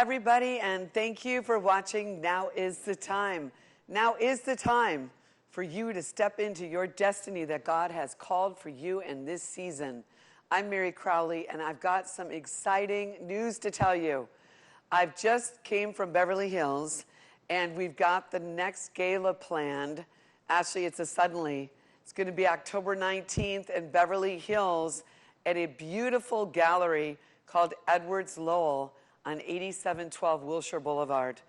everybody, and thank you for watching Now Is the Time. Now is the time for you to step into your destiny that God has called for you in this season. I'm Mary Crouley, and I've got some exciting news to tell you. I've just came from Beverly Hills, and we've got the next gala planned. Actually, it's a suddenly. It's going to be October 19th in Beverly Hills at a beautiful gallery called Edwards Lowell on 8712 Wilshire Boulevard.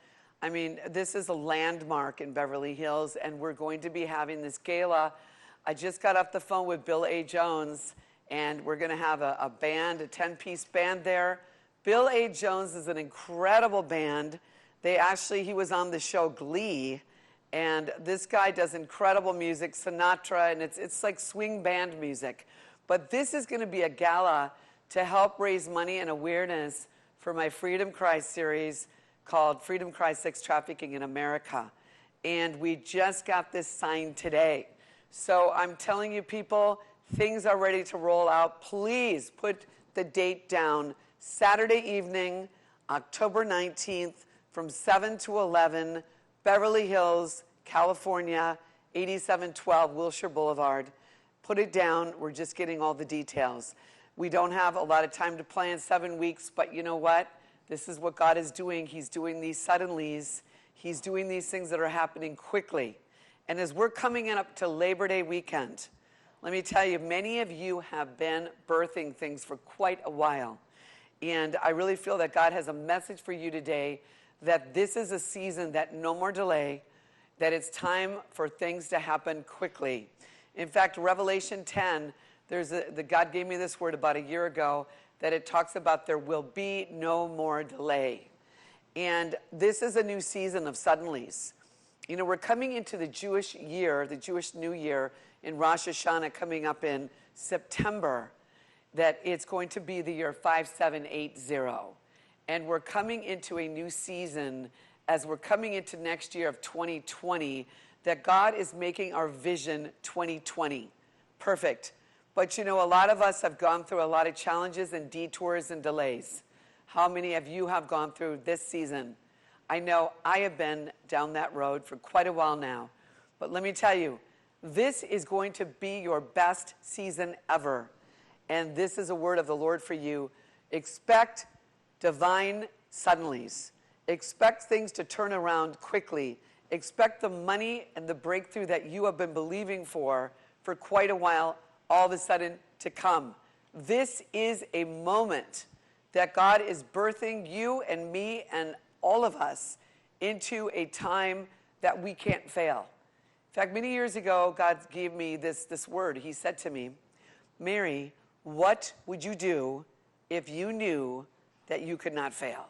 I mean, this is a landmark in Beverly Hills, and we're going to be having this gala. I just got off the phone with Bill A. Jones, and we're going to have a band, a 10-piece band there. Bill A. Jones is an incredible band. He was on the show Glee, and this guy does incredible music, Sinatra, and it's like swing band music. But this is going to be a gala to help raise money and awareness for my Freedom Cry series called Freedom Cry Sex Trafficking in America. And we just got this signed today. So I'm telling you, people, things are ready to roll out. Please put the date down. Saturday evening, October 19th, from 7 to 11, Beverly Hills, California, 8712 Wilshire Boulevard. Put it down. We're just getting all the details. We don't have a lot of time to plan, 7 weeks, but you know what? This is what God is doing. He's doing these suddenlies. He's doing these things that are happening quickly. And as we're coming up to Labor Day weekend, let me tell you, many of you have been birthing things for quite a while. And I really feel that God has a message for you today, that this is a season that no more delay, that it's time for things to happen quickly. In fact, Revelation 10, God gave me this word about a year ago, that it talks about there will be no more delay. And this is a new season of suddenlies. You know, we're coming into the Jewish year, the Jewish New Year, in Rosh Hashanah coming up in September, that it's going to be the year 5780. And we're coming into a new season as we're coming into next year of 2020, that God is making our vision 2020 perfect. But you know, a lot of us have gone through a lot of challenges and detours and delays. How many of you have gone through this season? I know I have been down that road for quite a while now. But let me tell you, this is going to be your best season ever. And this is a word of the Lord for you. Expect divine suddenlies. Expect things to turn around quickly. Expect the money and the breakthrough that you have been believing for quite a while, all of a sudden to come. This is a moment that God is birthing you and me and all of us into a time that we can't fail. In fact, many years ago, God gave me this word. He said to me, Mary, what would you do if you knew that you could not fail?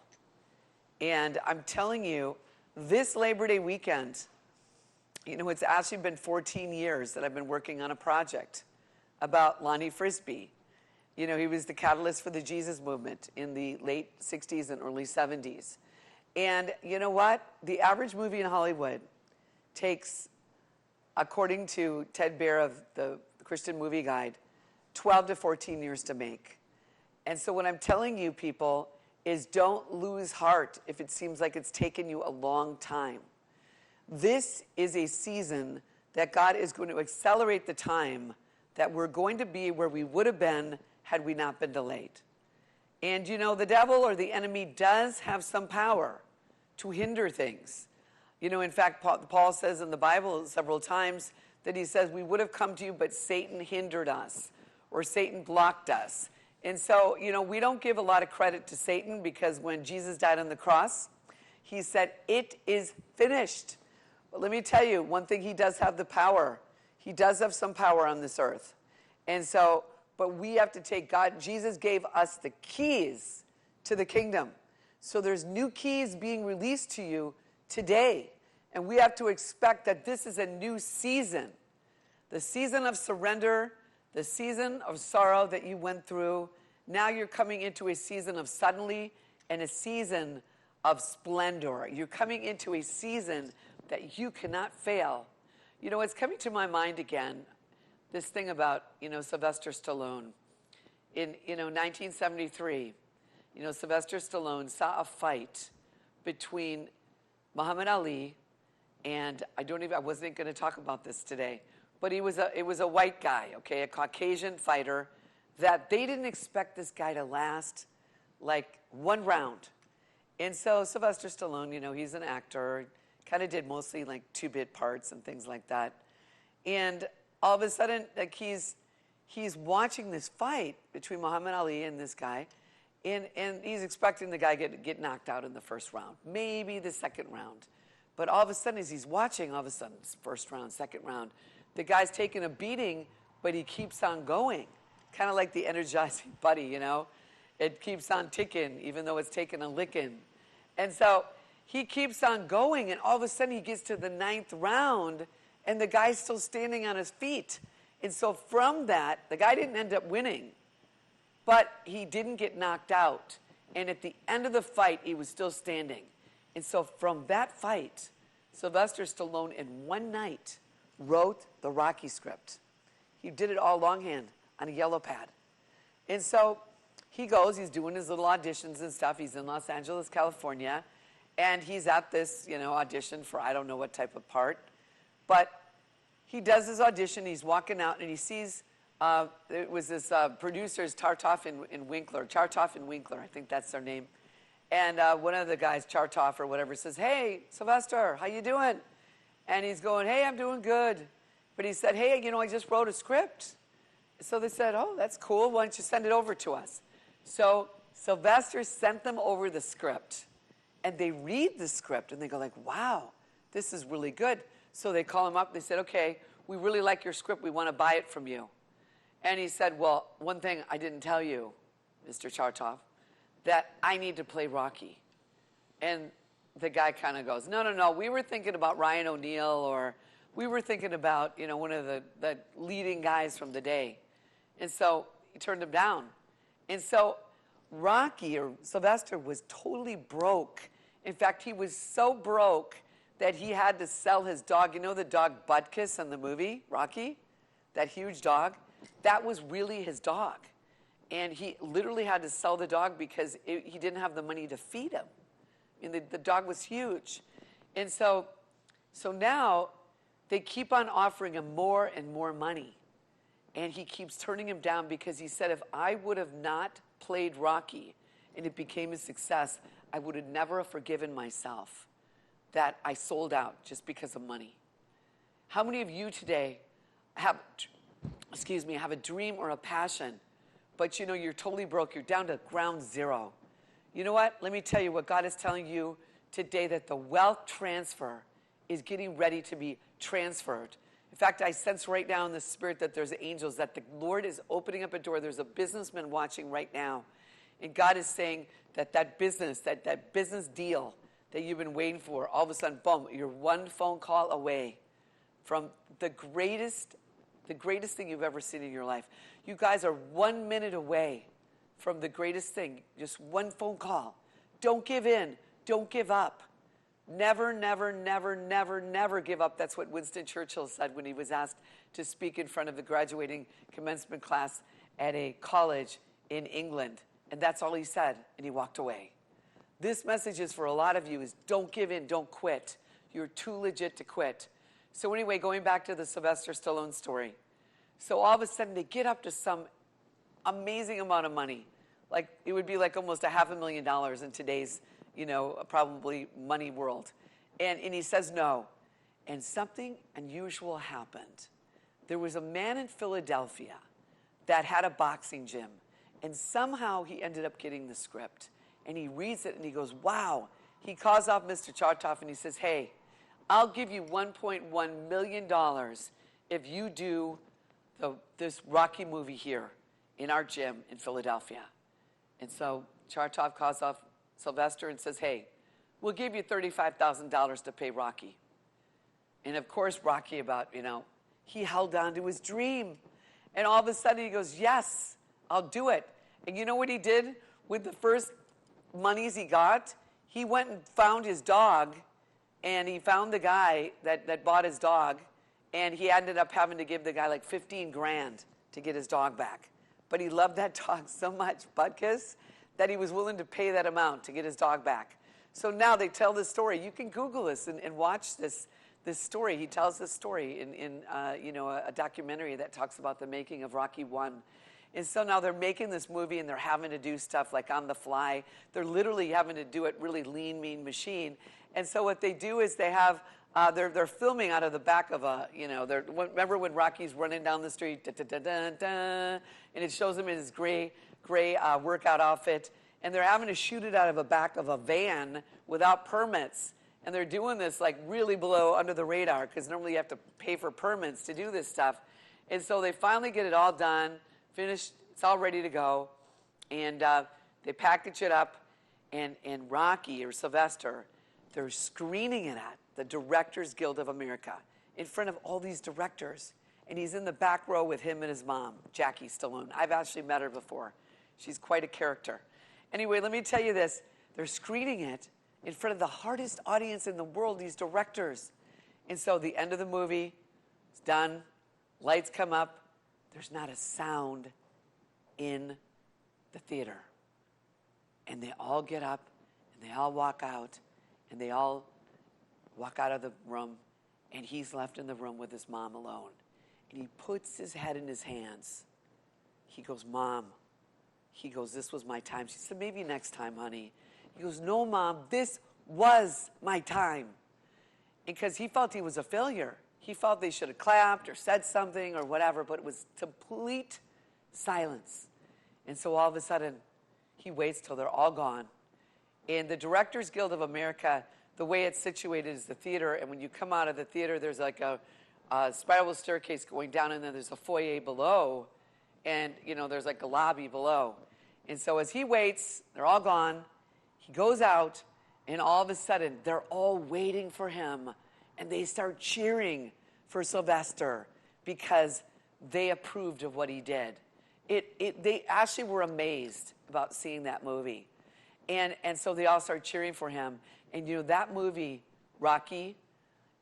And I'm telling you, this Labor Day weekend, you know, it's actually been 14 years that I've been working on a project about Lonnie Frisbee. You know, he was the catalyst for the Jesus movement in the late 60s and early 70s. And you know what? The average movie in Hollywood takes, according to Ted Baer of the Christian Movie Guide, 12 to 14 years to make. And so what I'm telling you, people, is don't lose heart if it seems like it's taken you a long time. This is a season that God is going to accelerate the time that we're going to be where we would have been had we not been delayed. And you know, the devil or the enemy does have some power to hinder things. You know, in fact, Paul says in the Bible several times that he says, we would have come to you, but Satan hindered us, or Satan blocked us. And so, you know, we don't give a lot of credit to Satan, because when Jesus died on the cross, he said, it is finished. But let me tell you, one thing, he does have the power. He does have some power on this earth. And so, but we have to take God. Jesus gave us the keys to the kingdom. So there's new keys being released to you today. And we have to expect that this is a new season. The season of surrender, the season of sorrow that you went through. Now you're coming into a season of suddenly and a season of splendor. You're coming into a season that you cannot fail. You know, it's coming to my mind again, this thing about, you know, Sylvester Stallone. In, 1973, Sylvester Stallone saw a fight between Muhammad Ali and I wasn't going to talk about this today, but it was a white guy, okay, a Caucasian fighter, that they didn't expect this guy to last like one round. And so Sylvester Stallone, you know, he's an actor, kind of did mostly like two-bit parts and things like that. And all of a sudden, like he's watching this fight between Muhammad Ali and this guy, and he's expecting the guy get knocked out in the first round, maybe the second round. But all of a sudden, as he's watching, all of a sudden, first round, second round, the guy's taking a beating, but he keeps on going, kind of like the Energizing Buddy, you know? It keeps on ticking, even though it's taking a licking. And so he keeps on going, and all of a sudden he gets to the 9th round, and the guy's still standing on his feet. And so from that, the guy didn't end up winning, but he didn't get knocked out. And at the end of the fight, he was still standing. And so from that fight, Sylvester Stallone in one night wrote the Rocky script. He did it all longhand on a yellow pad. And so he goes, he's doing his little auditions and stuff. He's in Los Angeles, California, and he's at this, you know, audition for I don't know what type of part. But he does his audition, he's walking out, and he sees, it was this producers, Tartov and Winkler. Tartov and Winkler, I think that's their name. And one of the guys, Tartov or whatever, says, "Hey, Sylvester, how you doing?" And he's going, "Hey, I'm doing good." But he said, "Hey, you know, I just wrote a script." So they said, "Oh, that's cool. Why don't you send it over to us?" So Sylvester sent them over the script, and they read the script, and they go like, "Wow, this is really good." So they call him up. They said, "Okay, we really like your script. We want to buy it from you." And he said, "Well, one thing I didn't tell you, Mr. Chartoff, that I need to play Rocky." And the guy kind of goes, no, we were thinking about Ryan O'Neal, or we were thinking about, you know, one of the leading guys from the day." And so he turned him down. And so Rocky, or Sylvester, was totally broke. In fact, he was so broke that he had to sell his dog. You know the dog Butkus in the movie, Rocky? That huge dog? That was really his dog. And he literally had to sell the dog because he didn't have the money to feed him. I mean, the dog was huge. And so now they keep on offering him more and more money. And he keeps turning him down because he said, if I would have not played Rocky and it became a success, I would have never forgiven myself that I sold out just because of money. How many of you today have a dream or a passion, but you know you're totally broke, you're down to ground zero? You know what? Let me tell you what God is telling you today, that the wealth transfer is getting ready to be transferred. In fact, I sense right now in the spirit that there's angels, that the Lord is opening up a door. There's a businessman watching right now. And God is saying that business, that business deal that you've been waiting for, all of a sudden, boom, you're one phone call away from the greatest thing you've ever seen in your life. You guys are 1 minute away from the greatest thing. Just one phone call. Don't give in. Don't give up. Never, never, never, never, never give up. That's what Winston Churchill said when he was asked to speak in front of the graduating commencement class at a college in England. And that's all he said, and he walked away. This message is for a lot of you, is don't give in, don't quit. You're too legit to quit. So anyway, going back to the Sylvester Stallone story. So all of a sudden, they get up to some amazing amount of money. Like, it would be like almost $500,000 in today's, you know, probably money world. And he says no. And something unusual happened. There was a man in Philadelphia that had a boxing gym. And somehow he ended up getting the script. And he reads it and he goes, wow. He calls off Mr. Chartoff and he says, hey, I'll give you $1.1 million if you do this Rocky movie here in our gym in Philadelphia. And so Chartoff calls off Sylvester and says, hey, we'll give you $35,000 to pay Rocky. And of course, Rocky he held on to his dream. And all of a sudden he goes, yes, I'll do it. And you know what he did with the first monies he got? He went and found his dog, and he found the guy that bought his dog, and he ended up having to give the guy like 15 grand to get his dog back. But he loved that dog so much, Butkus, that he was willing to pay that amount to get his dog back. So now they tell this story. You can Google this and watch this story. He tells this story in a documentary that talks about the making of Rocky 1. And so now they're making this movie and they're having to do stuff like on the fly. They're literally having to do it really lean, mean machine. And so what they do is they have, they're filming out of the back of a, remember when Rocky's running down the street, and it shows him in his gray workout outfit. And they're having to shoot it out of the back of a van without permits. And they're doing this like really below under the radar because normally you have to pay for permits to do this stuff. And so they finally get it all done, finished, it's all ready to go. And they package it up. And Rocky or Sylvester, they're screening it at the Directors Guild of America in front of all these directors. And he's in the back row with him and his mom, Jackie Stallone. I've actually met her before. She's quite a character. Anyway, let me tell you this. They're screening it in front of the hardest audience in the world, these directors. And so the end of the movie is done. Lights come up. There's not a sound in the theater. And they all get up, and they all walk out, and they all walk out of the room, and he's left in the room with his mom alone. And he puts his head in his hands. He goes, Mom. He goes, this was my time. She said, maybe next time, honey. He goes, no, Mom, this was my time. Because he felt he was a failure. He felt they should have clapped or said something or whatever, but it was complete silence. And so all of a sudden, he waits till they're all gone. In the Directors Guild of America, the way it's situated is the theater, and when you come out of the theater, there's like a spiral staircase going down, and then there's a foyer below, and, there's like a lobby below. And so as he waits, they're all gone. He goes out, and all of a sudden, they're all waiting for him, and they start cheering for Sylvester because they approved of what he did. They actually were amazed about seeing that movie. And so they all started cheering for him. And, that movie, Rocky,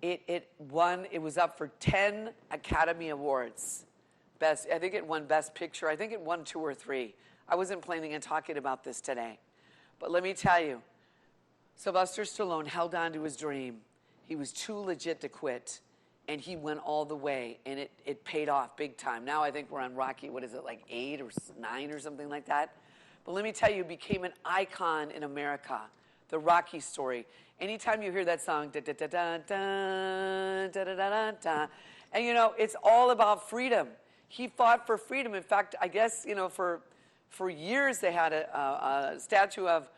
it was up for 10 Academy Awards. I think it won Best Picture. I think it won 2 or 3. I wasn't planning on talking about this today. But let me tell you, Sylvester Stallone held on to his dream. He was too legit to quit. And he went all the way. And it paid off big time. Now I think we're on Rocky, what is it, like 8 or 9 or something like that? But let me tell you, it became an icon in America, the Rocky story. Anytime you hear that song, da-da-da-da-da, da-da-da-da-da, and, it's all about freedom. He fought for freedom. In fact, I guess, for years they had a statue of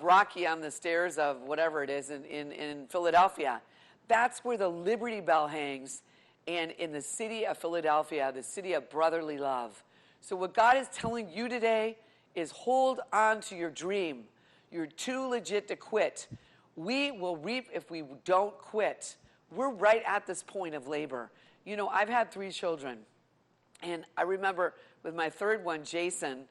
Rocky on the stairs of whatever it is in Philadelphia. That's where the Liberty Bell hangs, and in the city of Philadelphia, the city of brotherly love. So what God is telling you today is hold on to your dream. You're too legit to quit. We will reap if we don't quit. We're right at this point of labor. I've had 3 children. And I remember with my third one, Jason,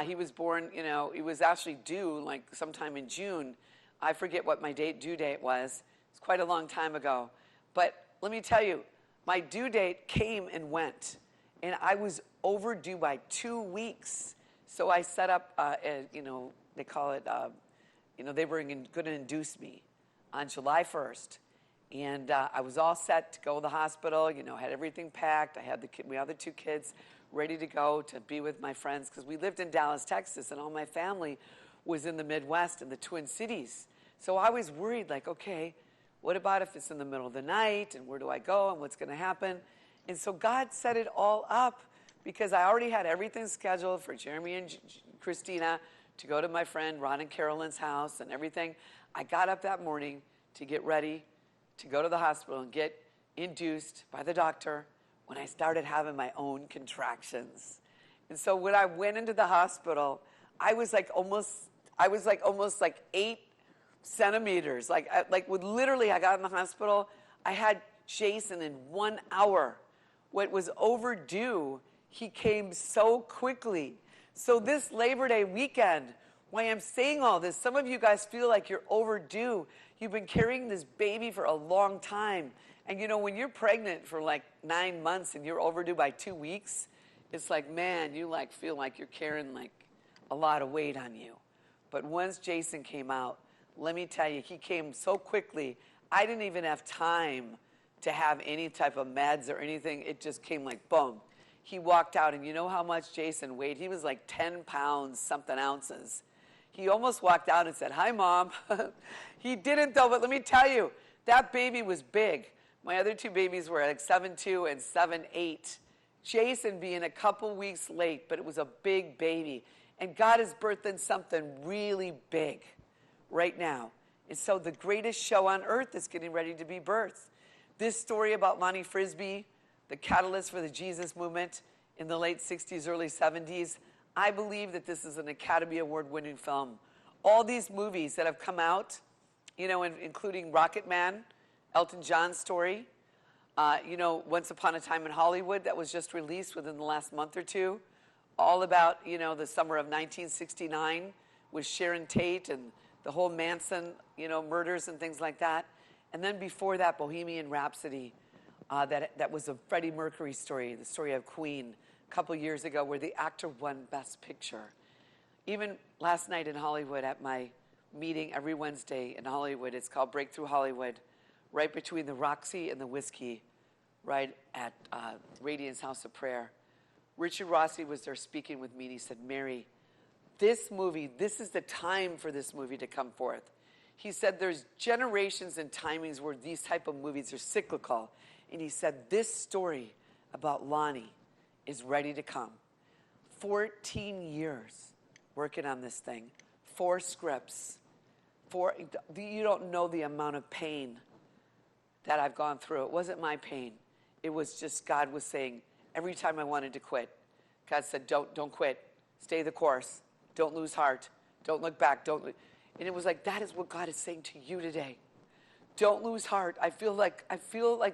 he was born, he was actually due like sometime in June. I forget what my due date was. It's quite a long time ago. But let me tell you, my due date came and went. And I was overdue by 2 weeks. So I set up, they call it, they were going to induce me on July 1st. And I was all set to go to the hospital, had everything packed. I had my other 2 kids ready to go to be with my friends because we lived in Dallas, Texas, and all my family was in the Midwest in the Twin Cities. So I was worried, like, okay, what about if it's in the middle of the night, and where do I go, and what's going to happen? And so God set it all up because I already had everything scheduled for Jeremy and Christina to go to my friend Ron and Carolyn's house and everything. I got up that morning to get ready to go to the hospital and get induced by the doctor when I started having my own contractions. And so when I went into the hospital, I was almost 8 centimeters. Literally, I got in the hospital. I had Jason in 1 hour. What was overdue, he came so quickly. So this Labor Day weekend, why I'm saying all this, some of you guys feel like you're overdue. You've been carrying this baby for a long time. And when you're pregnant for 9 months and you're overdue by 2 weeks, it's like, man, you feel like you're carrying a lot of weight on you. But once Jason came out, let me tell you, he came so quickly. I didn't even have time to have any type of meds or anything. It just came like boom. He walked out, and you know how much Jason weighed? He was like 10 pounds, something ounces. He almost walked out and said, "Hi, Mom." He didn't, though, but let me tell you, that baby was big. My other two babies were like 7'2" and 7'8". Jason being a couple weeks late, but it was a big baby. And God is birthing something really big right now. And so the greatest show on earth is getting ready to be birthed. This story about Lonnie Frisbee, the catalyst for the Jesus movement in the late 60s, early 70s, I believe that this is an Academy Award-winning film. All these movies that have come out, you know, including Rocket Man, Elton John's story, you know, Once Upon a Time in Hollywood that was just released within the last month or two, all about, you know, the summer of 1969 with Sharon Tate and the whole Manson, you know, murders and things like that. And then before that, Bohemian Rhapsody, that was a Freddie Mercury story, the story of Queen, a couple years ago, where the actor won Best Picture. Even last night in Hollywood at my meeting every Wednesday in Hollywood, it's called Breakthrough Hollywood, right between the Roxy and the Whiskey, right at Radiance House of Prayer. Richard Rossi was there speaking with me, and he said, "Mary, this movie, this is the time for this movie to come forth." He said there's generations and timings where these type of movies are cyclical. And he said this story about Lonnie is ready to come. 14 years working on this thing. 4 scripts. You don't know the amount of pain that I've gone through. It wasn't my pain. It was just God was saying, every time I wanted to quit, God said, don't quit. Stay the course. Don't lose heart. Don't look back. And it was like, that is what God is saying to you today. Don't lose heart. I feel like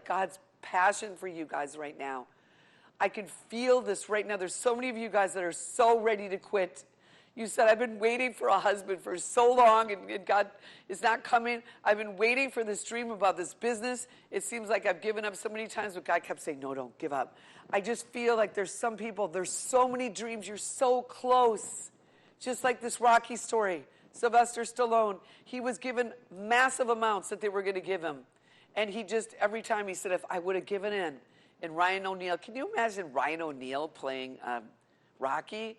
God's passion for you guys right now. I can feel this right now. There's so many of you guys that are so ready to quit. You said, I've been waiting for a husband for so long, and God is not coming. I've been waiting for this dream about this business. It seems like I've given up so many times, but God kept saying, no, don't give up. I just feel like there's some people, there's so many dreams. You're so close. Just like this Rocky story. Sylvester Stallone, he was given massive amounts that they were going to give him. And he just, every time he said, if I would have given in. And Ryan O'Neal, can you imagine Ryan O'Neal playing Rocky?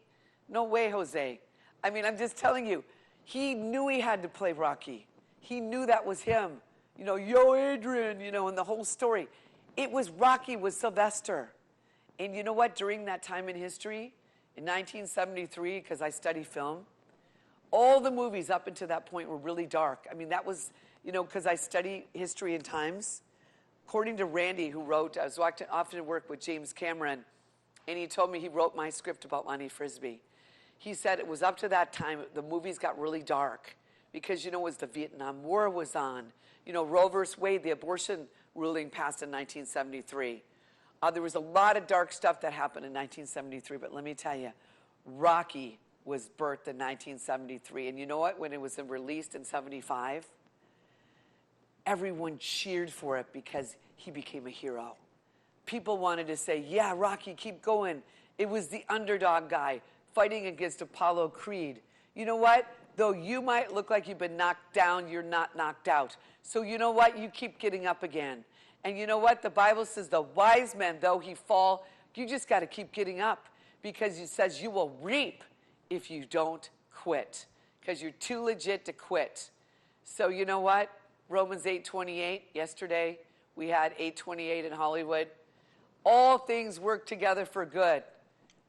No way, Jose. I mean, I'm just telling you, he knew he had to play Rocky. He knew that was him. You know, yo, Adrian, you know, and the whole story. It was Rocky with Sylvester. And you know what? During that time in history, in 1973, because I study film, all the movies up until that point were really dark. I mean, that was, you know, because I study history and times. According to Randy, who wrote, I was often work with James Cameron, and he told me he wrote my script about Lonnie Frisbee. He said it was up to that time, the movies got really dark because, you know, as the Vietnam War was on, you know, Roe versus Wade, the abortion ruling passed in 1973. There was a lot of dark stuff that happened in 1973, but let me tell you, Rocky was birthed in 1973. And you know what? When it was released in 75, everyone cheered for it because he became a hero. People wanted to say, yeah, Rocky, keep going. It was the underdog guy fighting against Apollo Creed. You know what? Though you might look like you've been knocked down, you're not knocked out. So you know what? You keep getting up again. And you know what? The Bible says the wise man, though he fall, you just got to keep getting up because it says you will reap if you don't quit because you're too legit to quit. So you know what? Romans 8:28, yesterday we had 8:28 in Hollywood. All things work together for good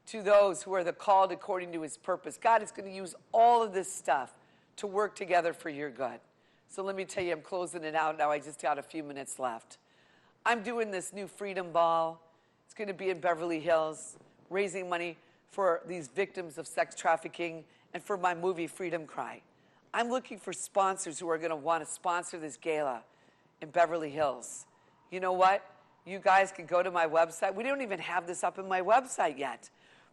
to those who are the called according to his purpose. God is going to use all of this stuff to work together for your good. So let me tell you, I'm closing it out now. I just got a few minutes left. I'm doing this new Freedom Ball. It's going to be in Beverly Hills, raising money for these victims of sex trafficking and for my movie Freedom Cry. I'm looking for sponsors who are going to want to sponsor this gala in Beverly Hills. You know what? You guys can go to my website. We don't even have this up on my website yet.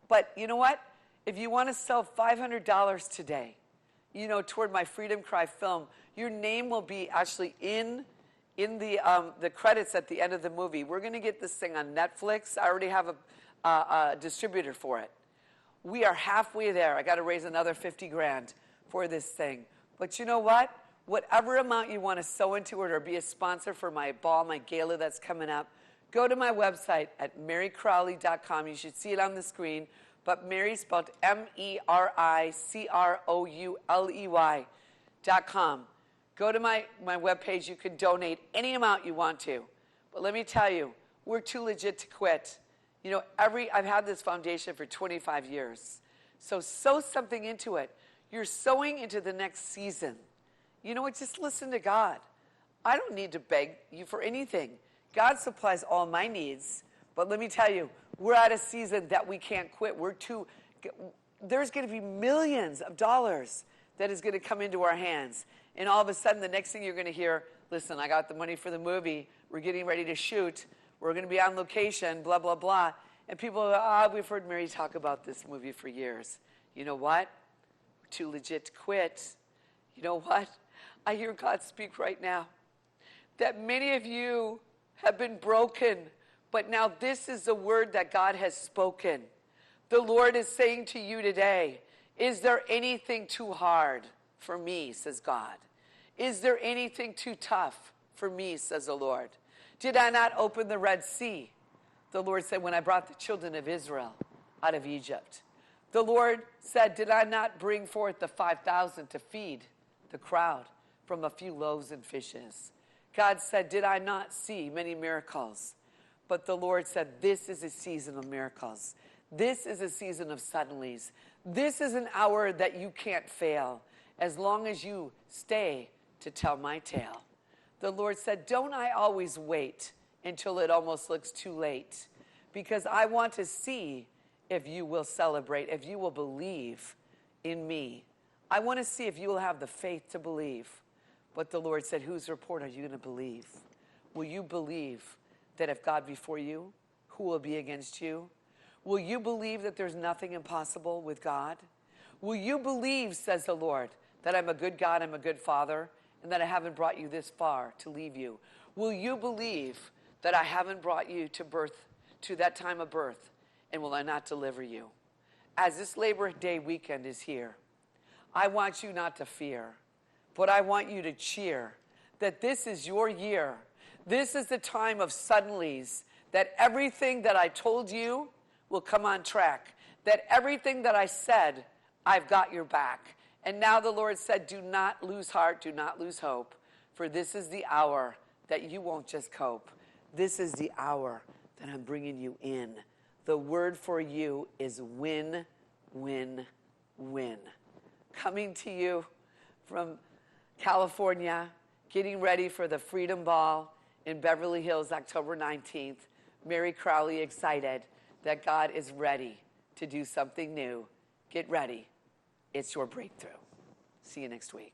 But you know what? If you want to sell $500 today, you know, toward my Freedom Cry film, your name will be actually in the credits at the end of the movie. We're going to get this thing on Netflix. I already have a distributor for it. We are halfway there. I got to raise another 50 grand for this thing. But you know what? whatever amount you want to sow into it or be a sponsor for my ball, my gala that's coming up, go to my website at marycrouley.com. You should see it on the screen. But Mary spelled MeryCrouley.com. Go to my webpage. You can donate any amount you want to. But let me tell you, we're too legit to quit. You know, I've had this foundation for 25 years. So sow something into it. You're sowing into the next season. You know what? Just listen to God. I don't need to beg you for anything. God supplies all my needs. But let me tell you, we're at a season that we can't quit. There's going to be millions of dollars that is going to come into our hands. And all of a sudden, the next thing you're going to hear, listen, I got the money for the movie. We're getting ready to shoot. We're going to be on location, blah, blah, blah. And people go, we've heard Mary talk about this movie for years. You know what? We're too legit to quit. You know what? I hear God speak right now that many of you have been broken, but now this is the word that God has spoken. The Lord is saying to you today, is there anything too hard for me, says God? Is there anything too tough for me, says the Lord? Did I not open the Red Sea? The Lord said, when I brought the children of Israel out of Egypt. The Lord said, did I not bring forth the 5,000 to feed the crowd from a few loaves and fishes? God said, did I not see many miracles? But the Lord said, this is a season of miracles. This is a season of suddenlies. This is an hour that you can't fail as long as you stay to tell my tale. The Lord said, don't I always wait until it almost looks too late? Because I want to see if you will celebrate, if you will believe in me. I want to see if you will have the faith to believe. But the Lord said, whose report are you going to believe? Will you believe that if God be for you, who will be against you? Will you believe that there's nothing impossible with God? Will you believe, says the Lord, that I'm a good God, I'm a good Father, and that I haven't brought you this far to leave you? Will you believe that I haven't brought you to birth, to that time of birth, and will I not deliver you? As this Labor Day weekend is here, I want you not to fear, but I want you to cheer that this is your year. This is the time of suddenlies, that everything that I told you will come on track, that everything that I said, I've got your back. And now the Lord said, do not lose heart, do not lose hope, for this is the hour that you won't just cope. This is the hour that I'm bringing you in. The word for you is win, win, win. Coming to you from California, getting ready for the Freedom Ball in Beverly Hills, October 19th. Mary Crouley excited that God is ready to do something new. Get ready. It's your breakthrough. See you next week.